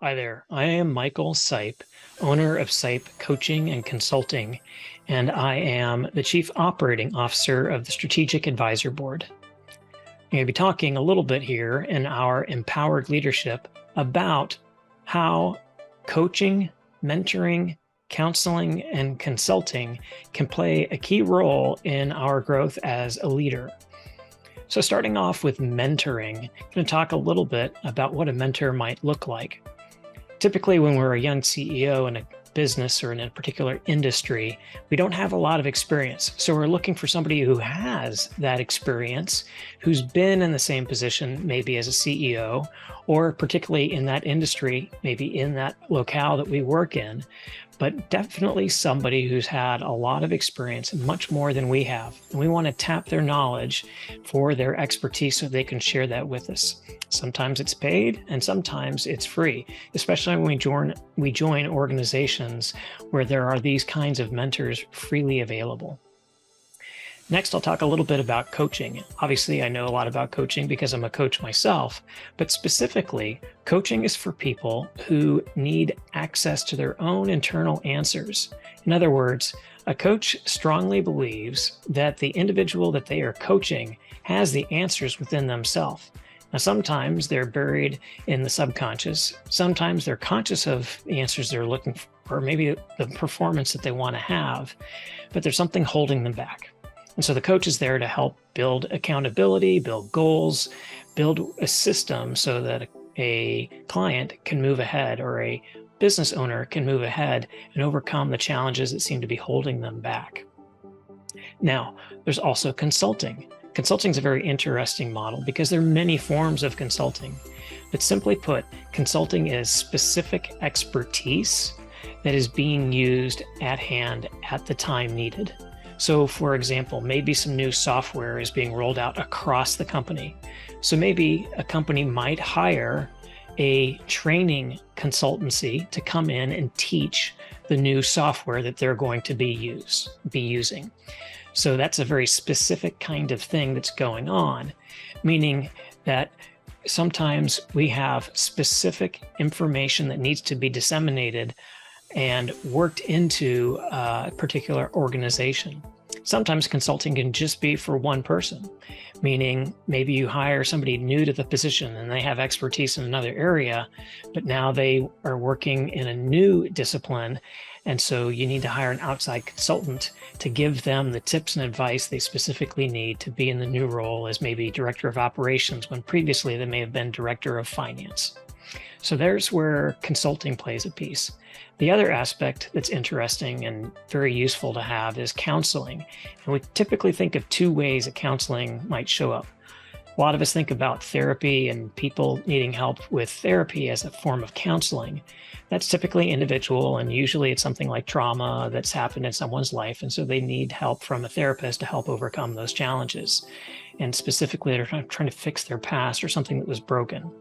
Hi there. I am Michael Sipe, owner of Sipe Coaching and Consulting, and I am the Chief Operating Officer of the Strategic Advisor Board. I'm going to be talking a little bit here in our Empowered Leadership about how coaching, mentoring, counseling, and consulting can play a key role in our growth as a leader. So starting off with mentoring, I'm going to talk a little bit about what a mentor might look like. Typically, when we're a young CEO in a business or in a particular industry, we don't have a lot of experience. So we're looking for somebody who has that experience, who's been in the same position, maybe as a CEO, or particularly in that industry, maybe in that locale that we work in, but definitely somebody who's had a lot of experience, much more than we have. And we want to tap their knowledge for their expertise so they can share that with us. Sometimes it's paid and sometimes it's free, especially when we join organizations where there are these kinds of mentors freely available. Next, I'll talk a little bit about coaching. Obviously, I know a lot about coaching because I'm a coach myself, but specifically, coaching is for people who need access to their own internal answers. In other words, a coach strongly believes that the individual that they are coaching has the answers within themselves. Now, sometimes they're buried in the subconscious. Sometimes they're conscious of the answers they're looking for, or maybe the performance that they want to have, but there's something holding them back. And so the coach is there to help build accountability, build goals, build a system so that a client can move ahead or a business owner can move ahead and overcome the challenges that seem to be holding them back. Now, there's also consulting. Consulting is a very interesting model because there are many forms of consulting. But simply put, consulting is specific expertise that is being used at hand at the time needed. So for example, maybe some new software is being rolled out across the company. So maybe a company might hire a training consultancy to come in and teach the new software that they're going to be using. So that's a very specific kind of thing that's going on, meaning that sometimes we have specific information that needs to be disseminated and worked into a particular organization. Sometimes consulting can just be for one person, meaning maybe you hire somebody new to the position and they have expertise in another area, but now they are working in a new discipline. And so you need to hire an outside consultant to give them the tips and advice they specifically need to be in the new role as maybe director of operations when previously they may have been director of finance. So there's where consulting plays a piece. The other aspect that's interesting and very useful to have is counseling. And we typically think of two ways that counseling might show up. A lot of us think about therapy and people needing help with therapy as a form of counseling. That's typically individual, and usually it's something like trauma that's happened in someone's life, and so they need help from a therapist to help overcome those challenges. And specifically, they're trying to fix their past or something that was broken.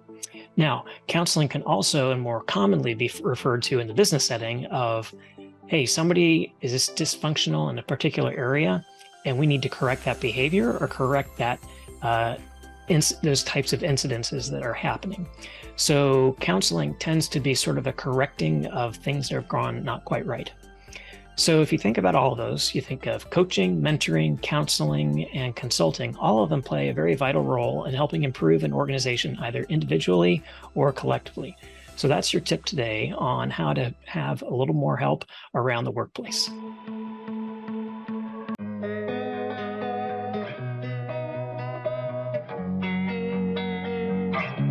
Now, counseling can also and more commonly be referred to in the business setting of, hey, somebody is dysfunctional in a particular area, and we need to correct that behavior or correct that those types of incidences that are happening. So counseling tends to be sort of a correcting of things that have gone not quite right. So if you think about all of those, you think of coaching, mentoring, counseling, and consulting. All of them play a very vital role in helping improve an organization, either individually or collectively. So that's your tip today on how to have a little more help around the workplace.